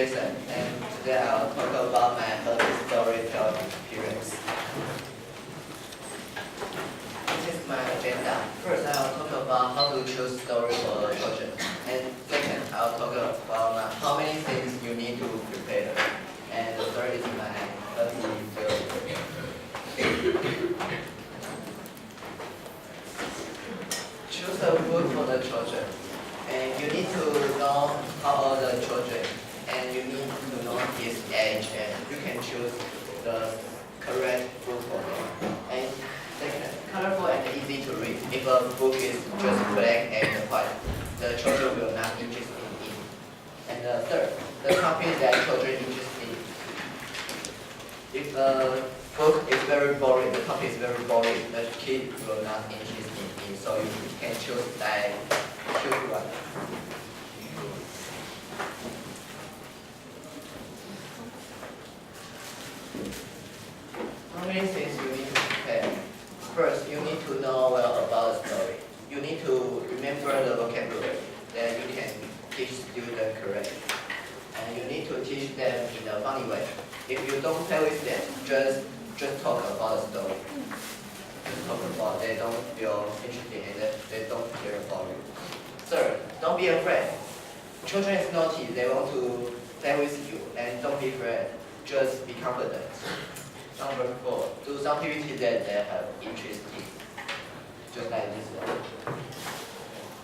Jason, and today I'll talk about my early storytelling experience. This is my agenda. First, I'll talk about how to choose story for children, and second, I'll talk about how many things you need to prepare, and the third is my early story. Choose a book for the children, and you need to know how old the children, and you need to know his age, and you can choose the correct book for them. And second, colorful and easy to read. If a book is just black and white, the children will not interested in it. And third, the topic that children interested in. If a book is very boring, the topic is very boring, the kid will not interested in it. So you can choose one. How many things you need to prepare? First, you need to know well about the story. You need to remember the vocabulary that you can teach students correctly. And you need to teach them in a funny way. If you don't play with them, just talk about the story. Just talk about they don't feel interested and they don't care about you. Third, don't be afraid. Children is naughty, they want to play with you, and don't be afraid. Just be confident. Number 4, do some activity that they have interest in. Just like this one.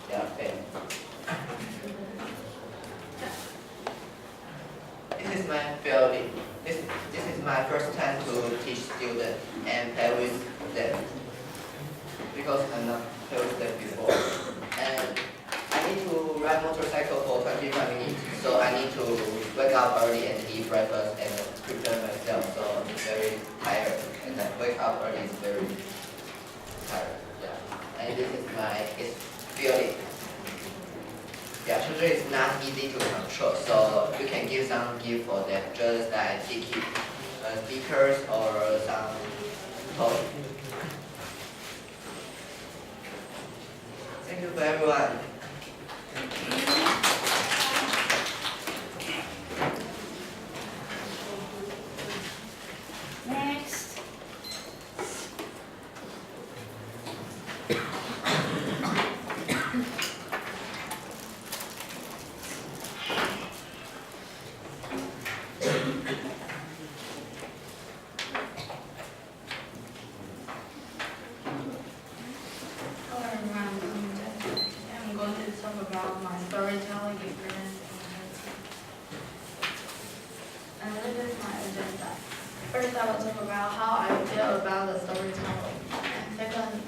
Yeah, pen. This is my feeling. This is my first time to teach students and play with them. Because I'm not played with them before. And I need to ride motorcycle for 25 minutes, so I need to wake up early and eat breakfast and prepare myself. So I'm very tired, and I wake up early is very tired. Yeah, and this is my feeling. Yeah, children is not easy to control, so you can give some gift for them, just like ticket, stickers or some toys. Thank you for everyone. Next. Hello everyone, I'm going to talk about my storytelling experience and this is my agenda. First, I will talk about how I feel about the storytelling. And second,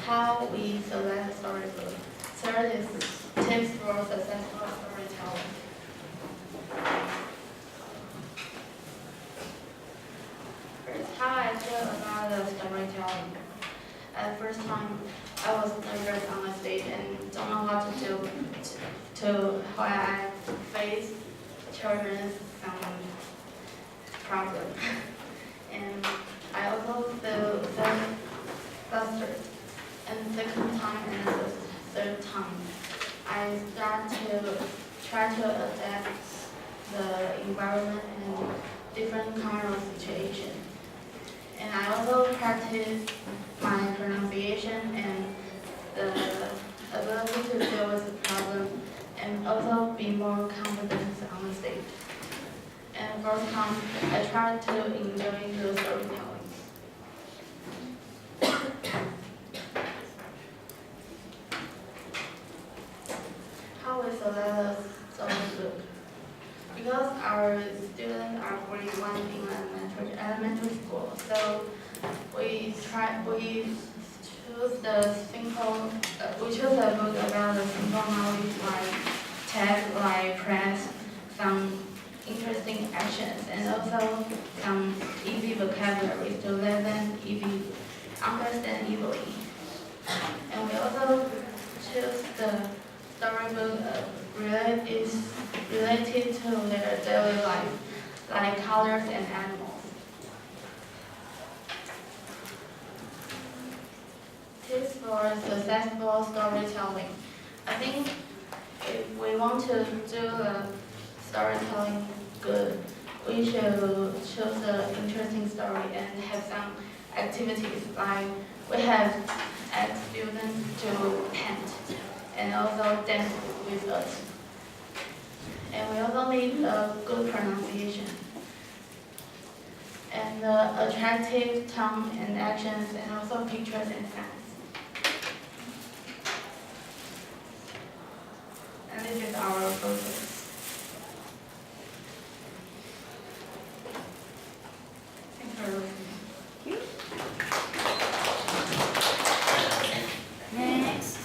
how we select the storybook. Third is tips for successful storytelling. First, how I feel about the storytelling. At first time, I was nervous on the stage and don't know what to do to how I face children's problem. And I also feel flustered. And second time and the third time, I start to try to adapt the environment and different kind of situation. And I also practice my pronunciation and the ability to deal with the problem and also be more confident on the stage. And first time, I tried to enjoy the storytelling. How we select the storybook? Because our students are 41 in elementary school, so we choose a book about the simple knowledge like text, like press, some interesting actions, and also some easy vocabulary to let them understand easily. And we also choose the storybook related to their daily life, like colors and animals. Tips for successful storytelling. I think if we want to do the storytelling good, we should choose an interesting story and have some activities like we have asked students to paint and also dance with us. And we also need a good pronunciation and attractive tone and actions and also pictures and sounds. And this is our process. Thanks for listening. Next.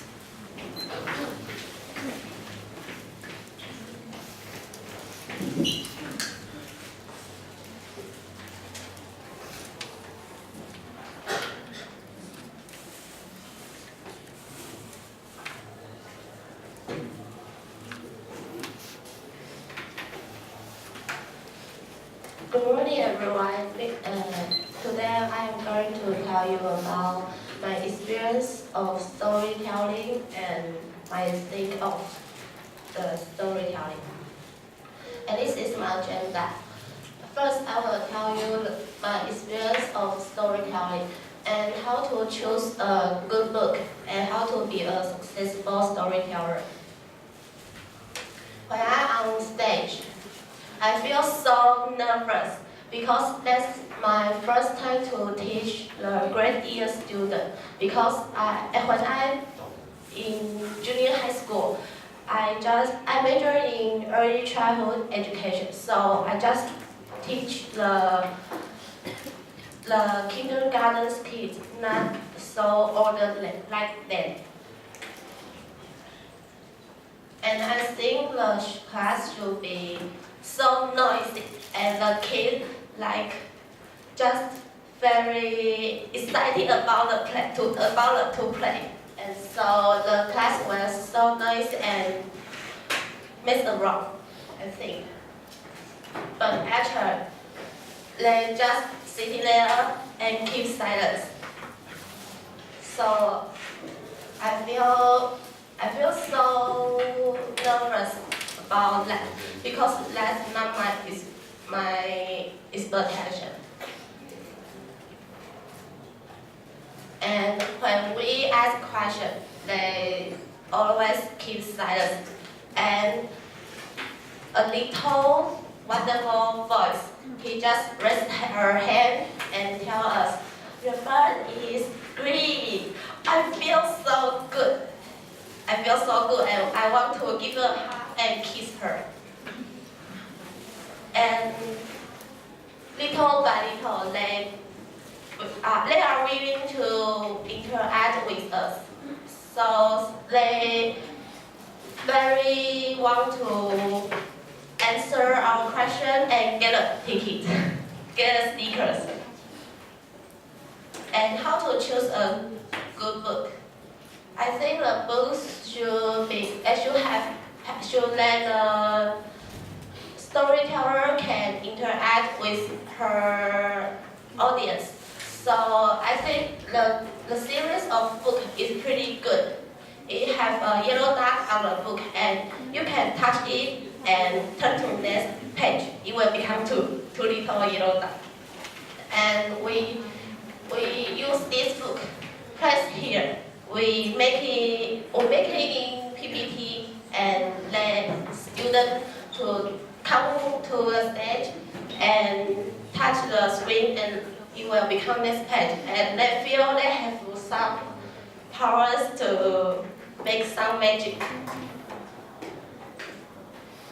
Good morning, everyone. Today I am going to tell you about my experience of storytelling and my think of the storytelling. And this is my agenda. First, I will tell you my experience of storytelling and how to choose a good book and how to be a successful storyteller. When I'm on stage, I feel so nervous because that's my first time to teach the grade year student. Because when I'm in junior high school, I major in early childhood education. So I just teach the kindergarten kids, not so older like them. And I think the class should be so noisy and the kids just very excited about the play to play. And so the class was so noisy and messed around, I think. But actually, they just sitting there and keep silence. So I feel so nervous about that because that's not my expectation. And when we ask questions, they always keep silent. And a little wonderful voice, he just raised her hand and tell us, "Your bird is green." I feel so good. I feel so good, and I want to give her a hug and kiss her. And little by little, they are willing to interact with us. So they very want to answer our question and get a ticket, get a stickers. And how to choose a good book? I think the books should let the storyteller can interact with her audience. So I think the series of book is pretty good. It has a yellow dot on the book, and you can touch it and turn to next page. It will become two little yellow dots. And we use this book. Press here. We make it in PPT and let students to come to the stage and touch the screen, and it will become this page. And they feel they have some powers to make some magic.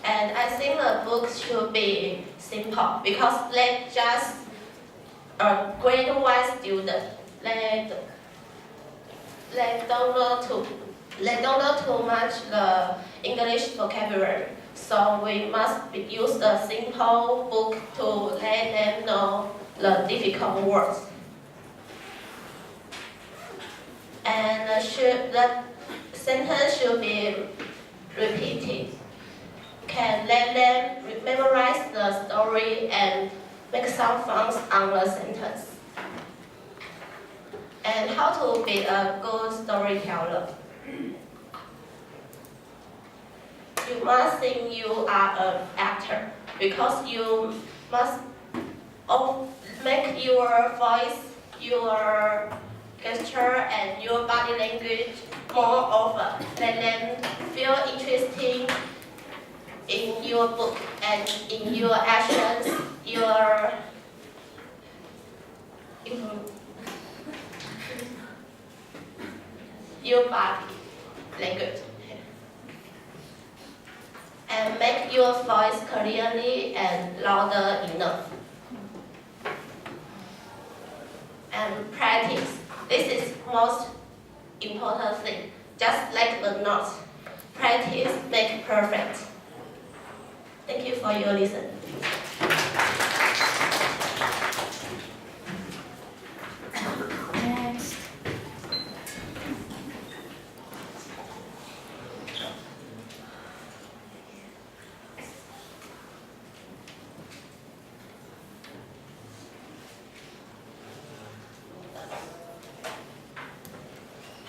And I think the book should be simple because they just a grade 1 student. They don't know too much the English vocabulary. So we must use a simple book to let them know the difficult words. And the sentence should be repeated. Can let them memorize the story and make some fun on the sentence. And how to be a good storyteller. You must think you are an actor. because you must make your voice, your gesture, and your body language more over. Let them feel interesting in your book and in your actions, your body language. And make your voice clearly and louder enough. And practice. This is most important thing. Just like the notes. Practice make perfect. Thank you for your listen. Next.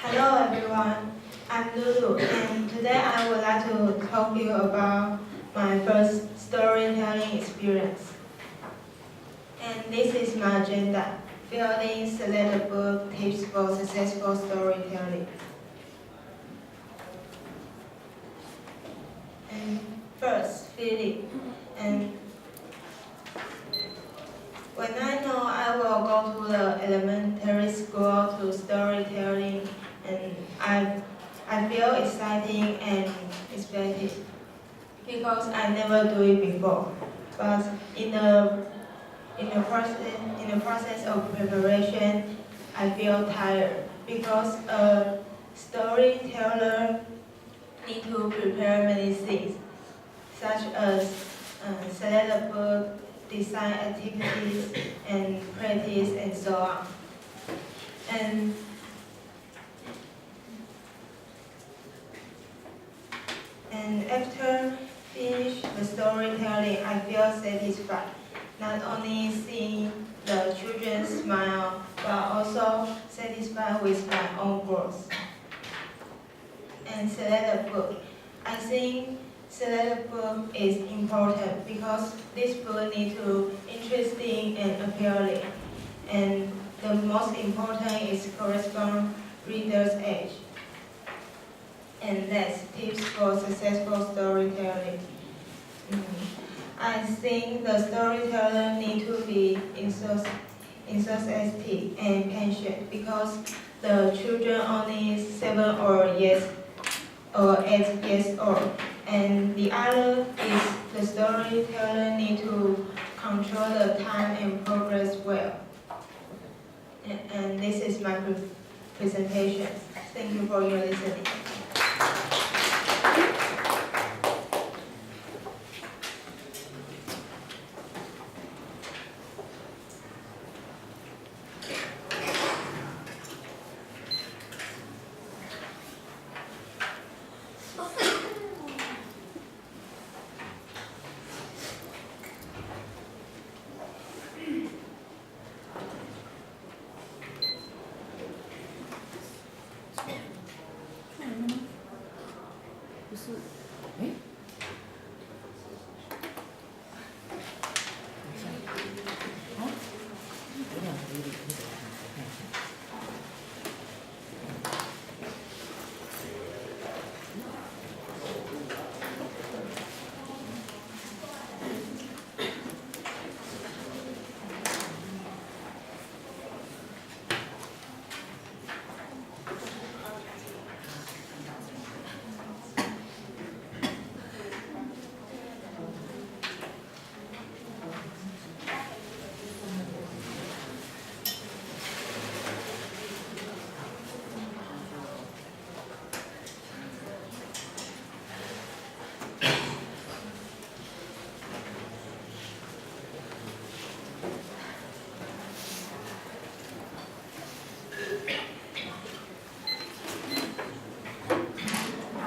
Hello everyone, I'm Lulu, and today I would like to talk to you about my first storytelling experience. And this is my agenda, building select book tips for successful storytelling. And first, feeling. And when I know I will go to the elementary school to storytelling, and I feel exciting and expected because I never do it before. But in the process of preparation, I feel tired because a storyteller need to prepare many things, such as select a book, design activities, and practice, and so on. And after finish the storytelling, I feel satisfied. Not only seeing the children smile, but also satisfied with my own growth. And select a book. I think select a book is important because this book needs to interesting and appealing. And the most important is correspond reader's age. And that's tips for successful storytelling. I think the storyteller need to be enthusiastic and patient because the children only 7 or 8 years old. And the other is the storyteller need to control the time and progress well. And this is my presentation. Thank you for your listening.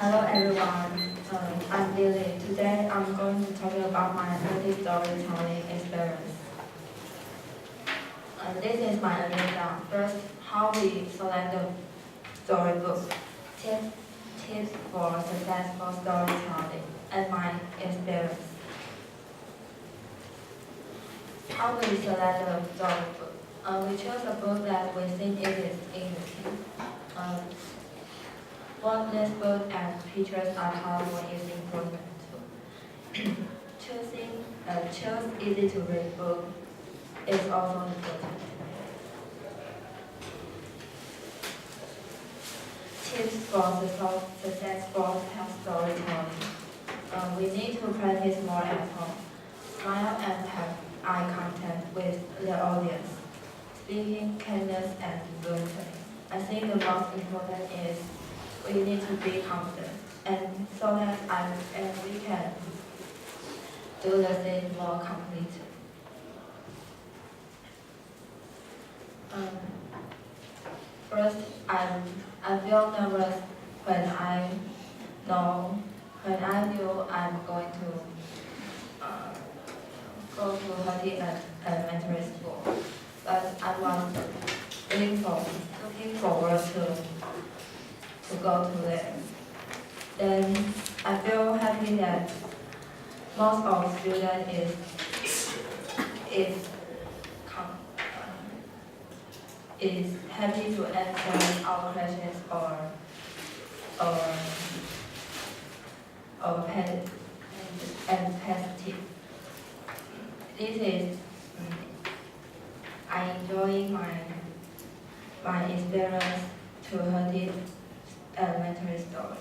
Hello everyone, I'm Lily. Today I'm going to talk about my early storytelling experience. This is my agenda. First, how we select the storybook, tips for successful storytelling, and my experience. How do we select a story book? We choose a book that we think it is interesting. What this book and features are powerful is important too. Choose easy to read book is also important. Tips for successful storytelling. We need to practice more at home. Smile and have eye contact with the audience. Speaking kindness and fluently. I think the most important is we need to be confident, and so that we can do the thing more completely. First, I feel nervous when I knew I'm going to go to Hati Elementary School, but I was looking forward to go to there. Then I feel happy that most of students is happy to answer our questions or positive. This is I enjoying my experience to Hati elementary school.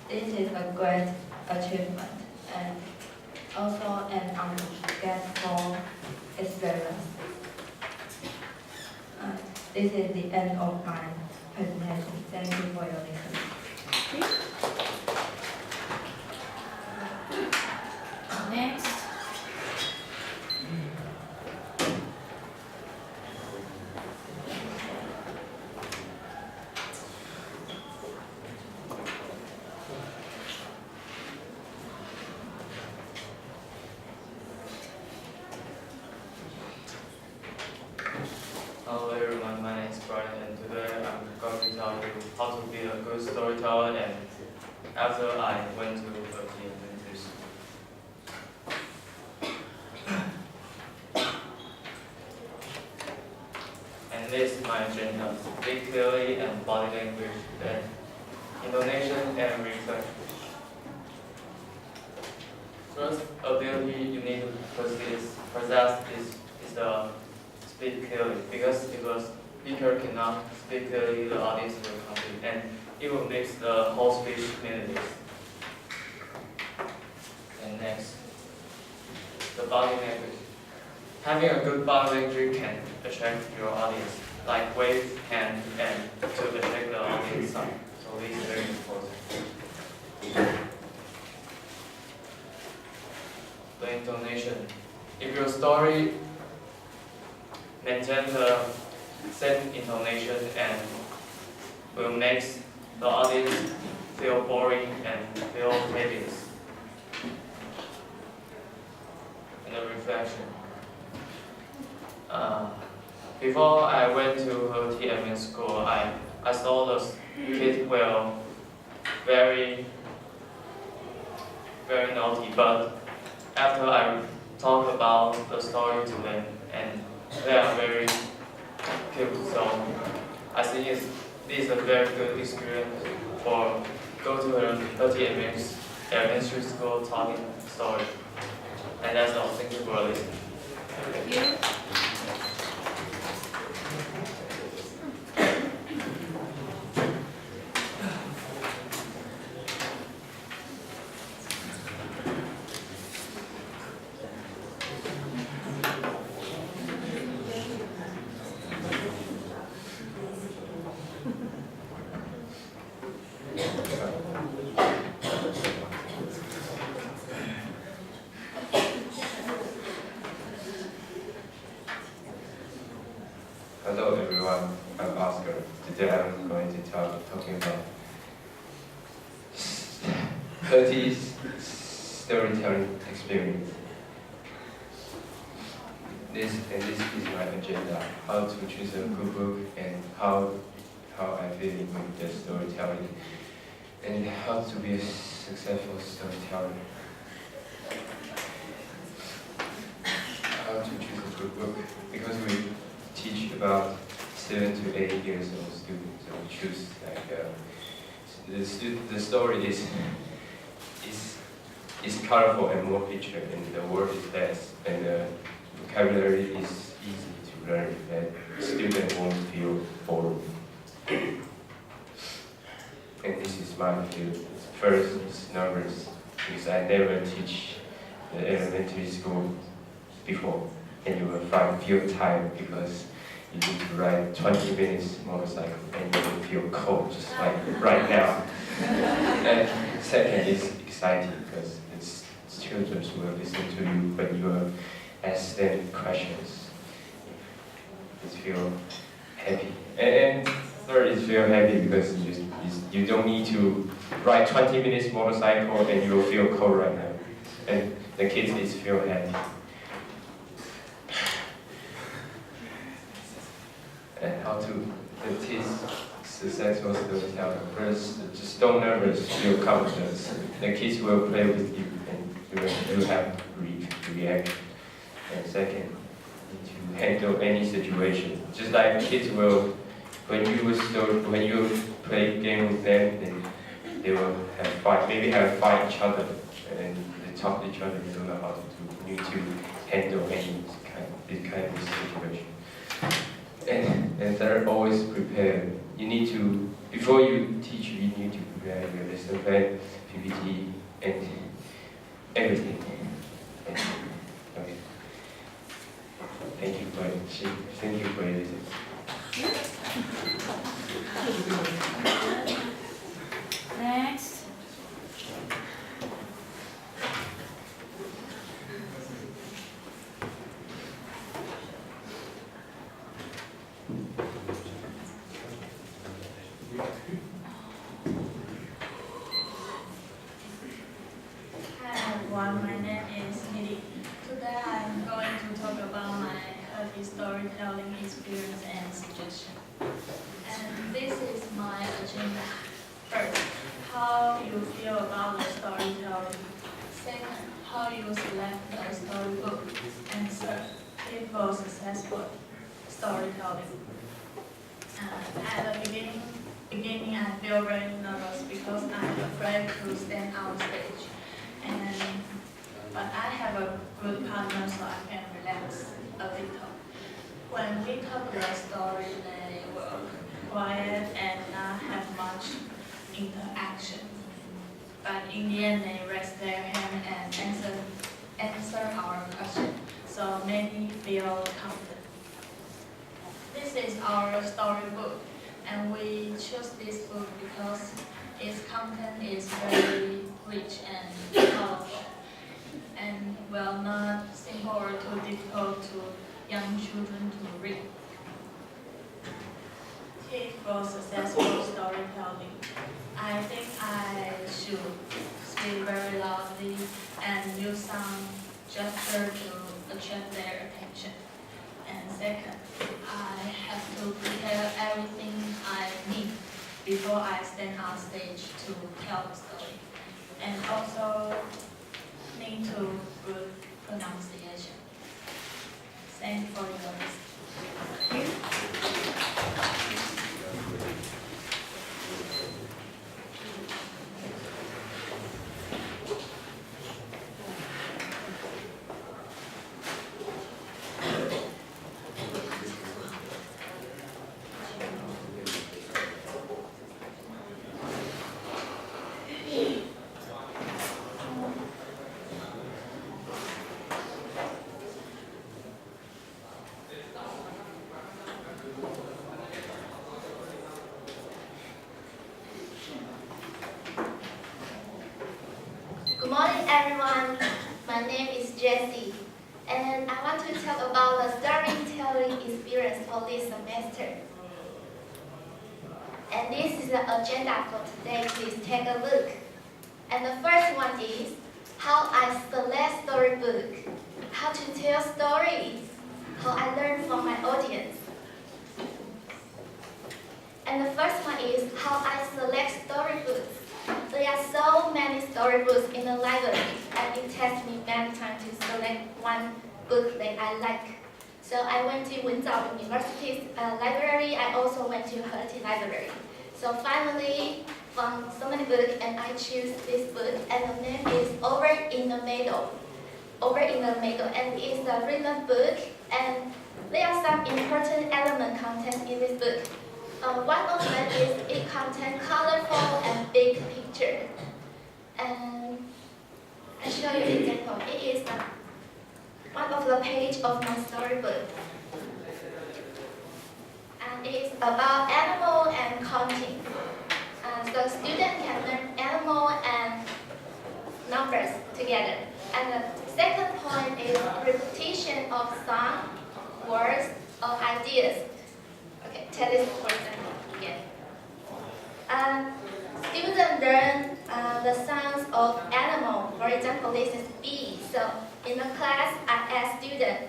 This is a great achievement and also an unforgettable experience. This is the end of my presentation. Thank you for your listening. Next. Hello everyone, my name is Brian and today I'm going to tell you how to be a good storyteller and after I went to Hati Elementary School. And this is my agenda, speak clearly and body language, then intonation and reflection. First ability you need to possess is the speak clearly, because if a speaker cannot speak clearly, the audience will confuse and it will make the whole speech meaningless. And next, the body language. Having a good body language can attract your audience, like wave hand and to attract the audience side. So this is very important. The intonation. If your story maintain the same intonation and will make the audience feel boring and feel tedious. And the reflection. Before I went to Hati Elementary School, I saw the kids were very naughty, but after I talked about the story to them and they are very cute, so I think this is a very good experience for go to Hati Elementary School talking story. And that's all. Thank you for listening. Thank you. Hello everyone, I'm Oscar. Today I'm going to talking about Hati's storytelling experience. This is my agenda: how to choose a good book and how I feel with the storytelling. and how to be a successful storyteller. How to choose a good book, because we teach about 7 to 8 years old students, so we choose like the story is colorful and more picture, and the word is less, and the vocabulary is easy to learn, that student won't feel bored. And this is my field. First is numbers, because I never teach the elementary school before, and you will find feel tired because you need to ride 20 minutes motorcycle and you will feel cold just like right now. And second is exciting because it's children will listen to you when you ask them questions. Just feel happy. And third is feel happy because you don't need to ride 20 minutes motorcycle and you will feel cold right now. And the kids is feel happy. And how to teach successful storytelling. First, just don't nervous, feel confidence. The kids will play with you and you have reaction. And second, to handle any situation. Just like kids will, when you play game with them, they will have fight, maybe have fight each other, and they talk to each other. You don't know how to do. You need to handle this kind of situation. And third, always prepare. You need to, before you teach, you need to prepare your lesson plan, PPT, and everything. Okay. Thank you for listening. Next. Hi everyone, my name is Nidhi. Today I'm going to talk about my early storytelling experience and suggestion. And this is my agenda. First, how you feel about the storytelling. Second, how you select a storybook. And third, tips for successful storytelling. At the beginning I feel very nervous because I'm afraid to stand on stage. But I have a good partner so I can relax a little. When we talk the story, they will quiet and not have much interaction. But in the end, they raise their hand and answer our question, so many feel confident. This is our storybook, and we choose this book because its content is very rich and colorful, and not simple or too difficult to young children to read. Tips for successful storytelling. I think I should speak very loudly and use some gesture to attract their attention. And second, I have to prepare everything I need before I stand on stage to tell the story. And also need to good pronunciation. Thank you for your listening. Good morning, everyone. My name is Jessie, and I want to talk about the storytelling experience for this semester. And this is the agenda for today. Please take a look. And the first one is how I select storybook, how to tell stories, how I learn from my audience. And the first one is how I select storybooks. There are so many storybooks in the library, and it takes me many times to select one book that I like. So I went to Wenzhou University's library. I also went to Heti Library. So finally, found so many books, and I choose this book, and the name is Over in the Middle. Over in the Middle, and it's a rhythm book, and there are some important element content in this book. One of them is it contains colorful and big picture. And I show you an example. It is one of the page of my storybook. And it is about animal and counting. So students can learn animal and numbers together. And the second point is repetition of song, words, or ideas. Okay, tell this for example again. Students learn the sounds of animal. For example, this is bee. So in the class, I ask students,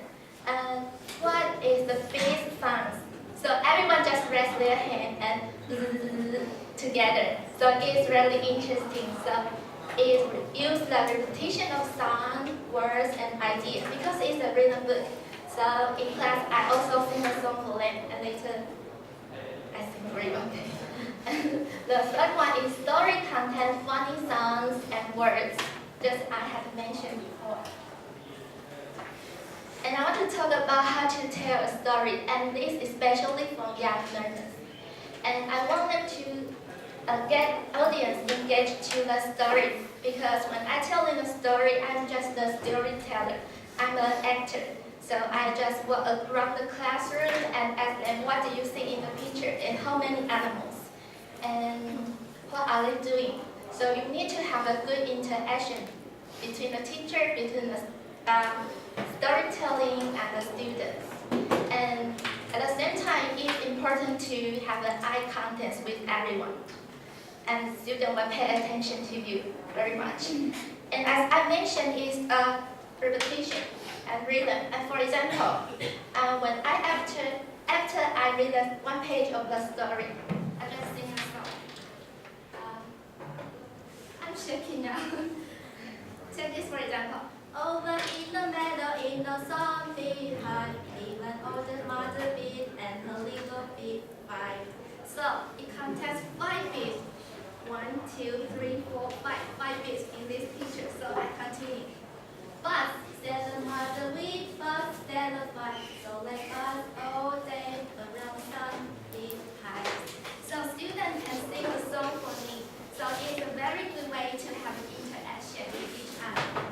what is the bee sounds? So everyone just raise their hand and together. So it's really interesting. So it uses the repetition of sound, words, and ideas because it's a rhythm book. So in class, I also sing a song for them, and later I sing for you. And the third one is story content, funny songs and words, just I have mentioned before. And I want to talk about how to tell a story, and this especially for young learners. And I want them to get audience engaged to the story, because when I tell them a story, I'm just the storyteller. I'm an actor. So I just walk around the classroom and ask them, what do you see in the picture and how many animals? And what are they doing? So you need to have a good interaction between the teacher, between the storytelling and the students. And at the same time, it's important to have an eye contact with everyone. And students will pay attention to you very much. And as I mentioned, it's repetition and rhythm. And for example, when after I read one page of the story, I just sing a song. I'm shaking now. Take this for example. Over in the meadow, in the sun behind, even older mother bee and her little bee fight. So it contains 5 beats. 1, 2, 3, 4, 5. 5 beats in this picture. So I continue. But said the mother bee, but said the fight. So let us all day around sun behind. So students can sing a song for me. So it's a very good way to have interaction with each other.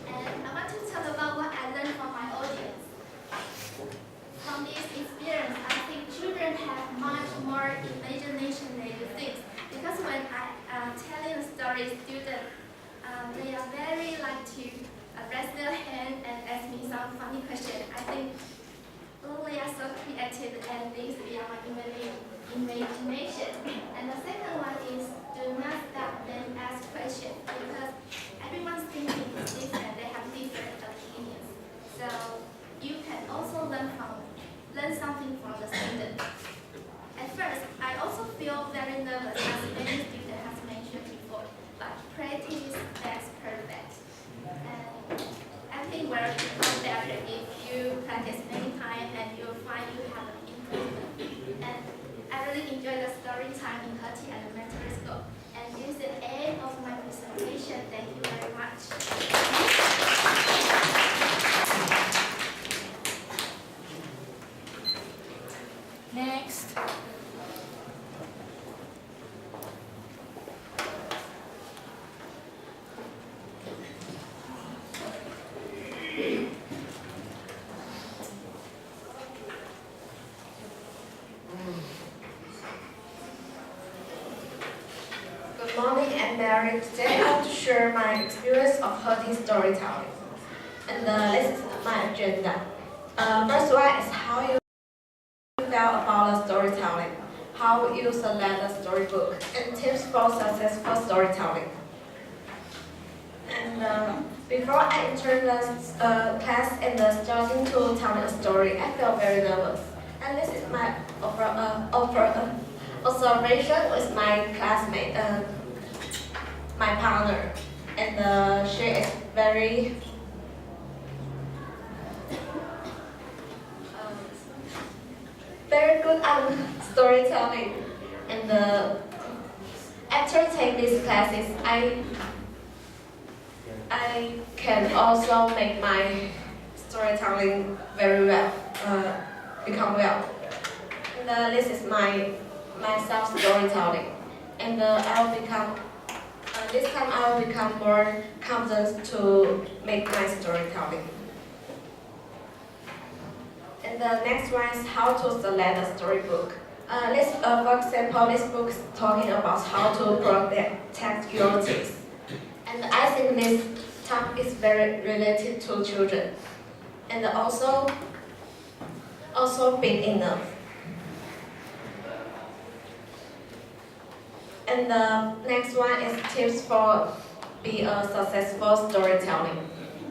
And I want to talk about what I learned from my audience. From this experience, I think children have much more imagination than you think. Because when I am telling a story, students, they are very like to raise their hand and ask me some funny questions. I think they are so creative and this is my imagination. And the second one is do not stop them ask questions, because everyone's thinking is different. They have different opinions. So you can also learn something from the student. At first, I also feel very nervous, as many students have mentioned before. But practice makes perfect. And I think where you become better if you practice many times and you'll find you have an improvement. And I really enjoyed the story time in Heti Elementary School. And this is the end of my presentation. Thank you very much. Next. Good morning, I'm Mary. Today I want to share my experience of Heti storytelling. And this is my agenda. First one is how you feel about the storytelling, how you select a storybook, and tips for successful storytelling. And before I enter the class and starting to tell a story, I feel very nervous. And this is my observation with my classmate, my partner, and she is very very good at storytelling. And after taking these classes, I can also make my storytelling very well, become well. And this is my self storytelling, and I'll become. This time I will become more confident to make my storytelling. And the next one is how to select a storybook. For example, this book is talking about how to protect your teeth. And I think this topic is very related to children. And also big enough. And the next one is tips for be a successful storytelling.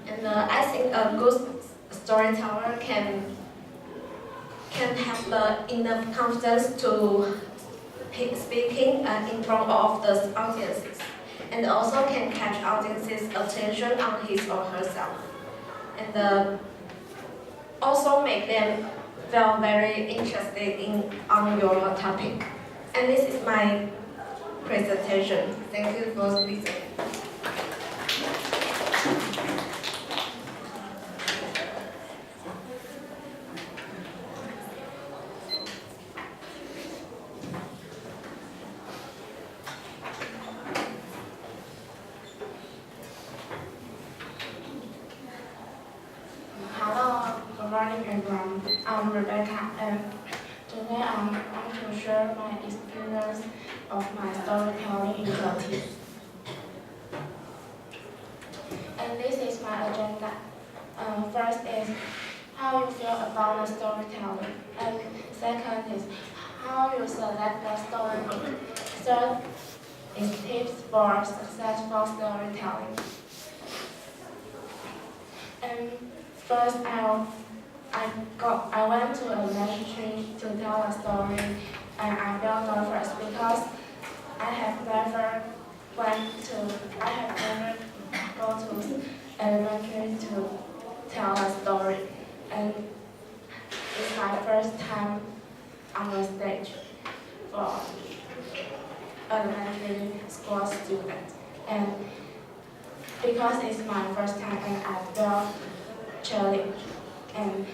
And I think a good storyteller can have the enough confidence to speaking in front of the audiences, and also can catch audiences' attention on his or herself, and also make them feel very interested on your topic. And this is my presentation. Thank you for listening. Hello, good morning everyone. I'm Rebecca, and today I'm going to share my experience of my storytelling in Turkey. And this is my agenda. First is how you feel about the storytelling, and second is how you select the storybook. Third is tips for successful storytelling. And first, I went to a lecture to tell a story, and I felt nervous because I have never go to elementary to tell a story, and it's my first time on the stage for elementary school students, and because it's my first time, and I felt challenged, and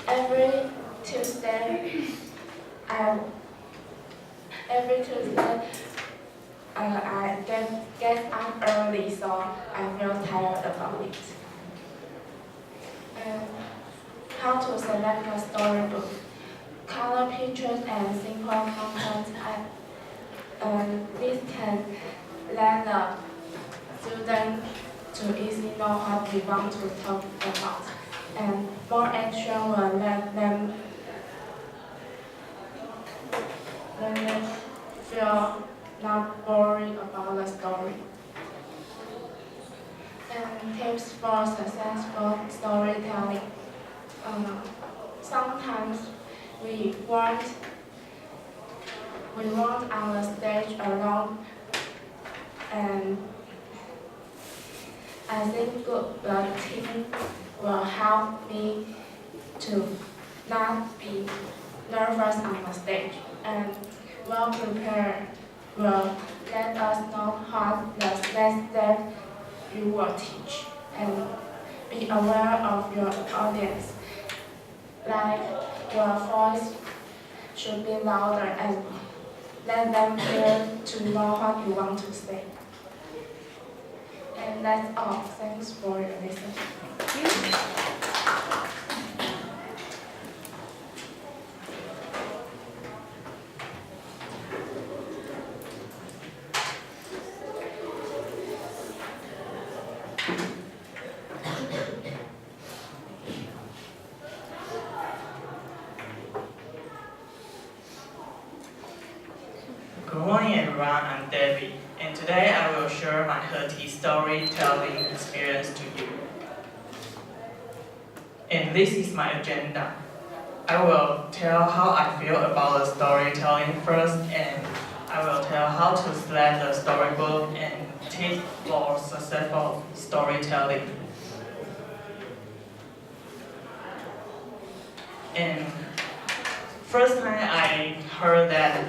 every Tuesday I get up early, so I feel tired about it. And how to select a storybook? Color pictures and simple content. This can let the student to easily know what we want to talk about, and more action will let them feel not boring about the story. And tips for successful storytelling. Sometimes we want on the stage alone, and I think the team will help me to not be nervous on the stage, and well prepared will let us know what the next step you will teach, and be aware of your audience. Like your voice should be louder, and let them hear to know what you want to say. And that's all. Thanks for your listening. Good morning everyone, I'm Debbie, and today I will share my Heti storytelling experience to you. And this is my agenda. I will tell how I feel about the storytelling first, and I will tell how to select the storybook and tips for successful storytelling. And first time I heard that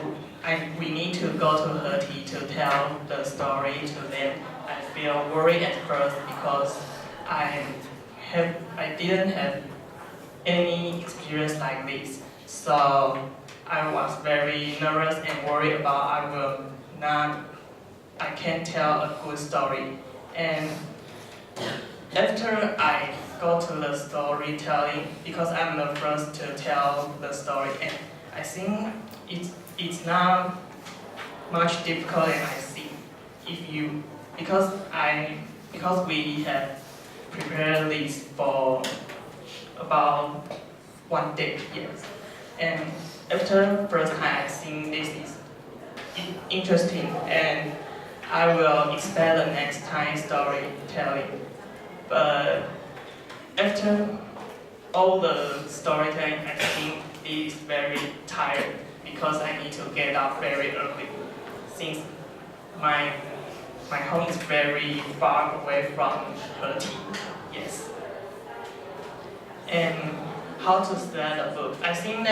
we need to go to Heti to tell the story to them, I feel worried at first because I didn't have any experience like this. So I was very nervous and worried about I can't tell a good story. And after I go to the storytelling, because I'm the first to tell the story, and I think it's not much difficult than I think. Because we have prepared this for about 1 day, yes. And after first time I think this is interesting, and I will expect the next time storytelling. But after all the storytelling, I think it is very tired because I need to get up very early since my home is very far away from Heti. Yes. And how to select a book? I think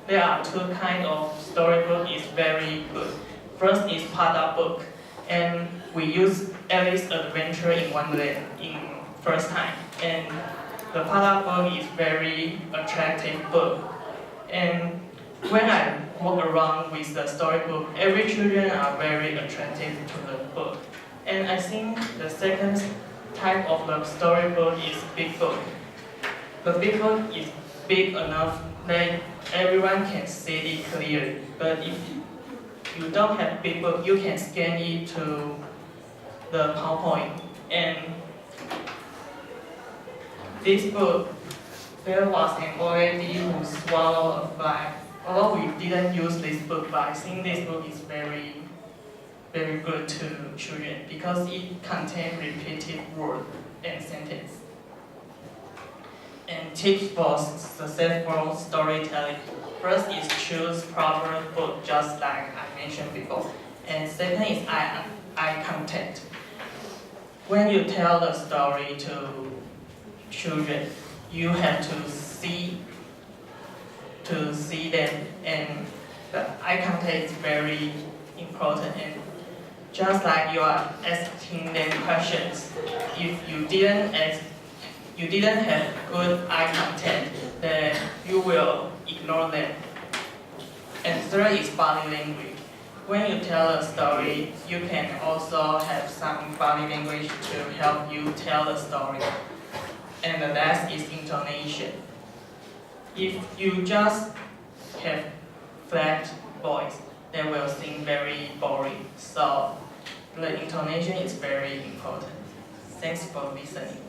there are two kinds of storybook is very good. First is Pada book, and we use Alice Adventure in Wonderland in first time. And the Pada book is very attractive book. And when I walk around with the storybook, every children are very attractive to the book. And I think the second type of the storybook is big book. The big book is big enough that everyone can see it clearly. But if you don't have big book, you can scan it to the PowerPoint. And this book, there was an old lady who swallowed a fly. Although we didn't use this book, but I think this book is very good to children because it contains repeated words and sentences. And tips for successful storytelling. First is choose proper book, just like I mentioned before. And second is eye contact. When you tell the story to children, you have to see them, and the eye contact is very important. And just like you are asking them questions, if you didn't have good eye contact, then you will ignore them. And third is body language. When you tell a story, you can also have some body language to help you tell the story. And the last is intonation. If you just have flat voice, they will seem very boring. So the intonation is very important. Thanks for listening.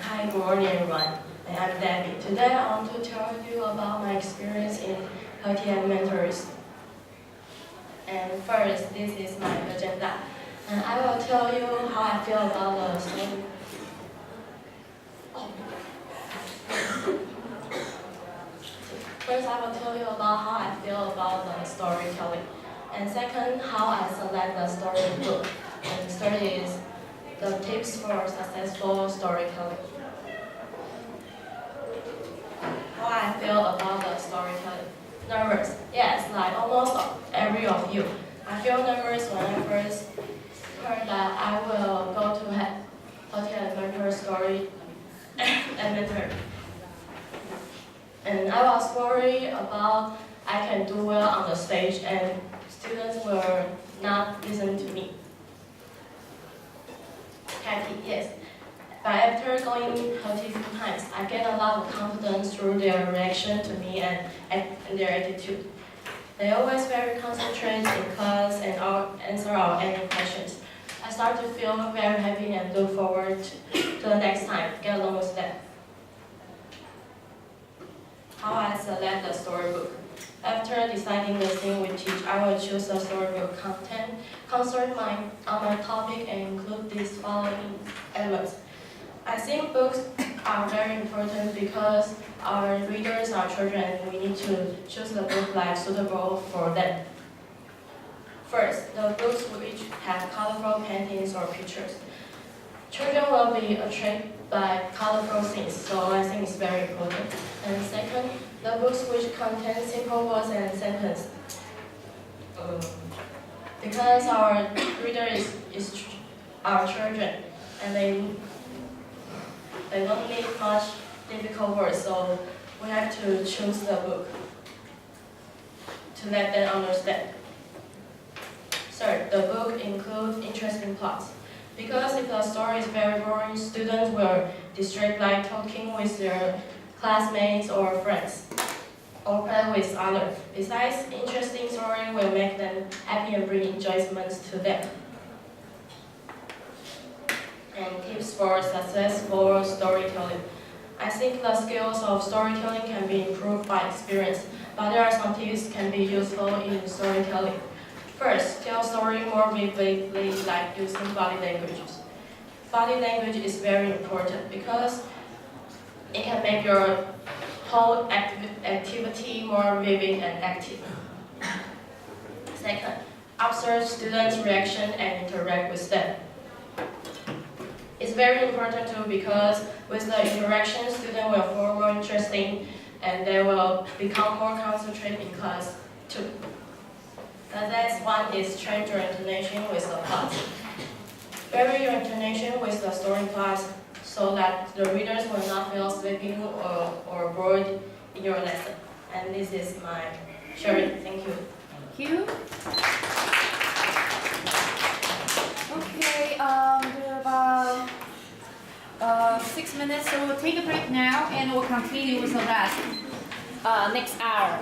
Hi, good morning everyone. I'm Debbie. Today I want to tell you about my experience in Heti Elementary. And first, this is my agenda. And I will tell you how I feel about the story. First, I will tell you about how I feel about the storytelling. And second, how I select the storybook. And third is the tips for successful storytelling. How I feel about the storytelling. Nervous. Yes, like almost every of you. I feel nervous when I first heard that I will go to Heti Elementary Story Elementary. And I was worried about I can do well on the stage and students will not listen to me. Heti, yes. But after going Heti 2 times, I get a lot of confidence through their reaction to me and their attitude. They always very concentrated in class and answer our any questions. I start to feel very happy and look forward to the next time. Get along with them. How I select the storybook. After deciding the thing we teach, I will choose the storybook content, consult on my topic, and include these following elements. I think books are very important because our readers are children and we need to choose the book like suitable for them. First, the books which have colorful paintings or pictures. Children will be attracted by colorful things, so I think it's very important. And second, the books which contain simple words and sentences. Because our reader is our children, and they don't need much difficult words, so we have to choose the book to let them understand. Third, the book includes interesting plots. Because if the story is very boring, students will distract by talking with their classmates or friends, or play with others. Besides, interesting story will make them happy and bring enjoyment to them. And tips for successful storytelling. I think the skills of storytelling can be improved by experience, but there are some tips can be useful in storytelling. First, tell story more vividly, like using body languages. Body language is very important because it can make your whole activity more vivid and active. Second, observe students' reaction and interact with them. It's very important too because with the interaction, students will feel more interesting and they will become more concentrated in class too. The next one is change your intonation with the plot. Vary your intonation with the story plot so that the readers will not feel sleepy or bored in your lesson. And this is my sharing. Thank you. Thank you. Okay, we're about 6 minutes, so we'll take a break now and we'll continue with the rest next hour.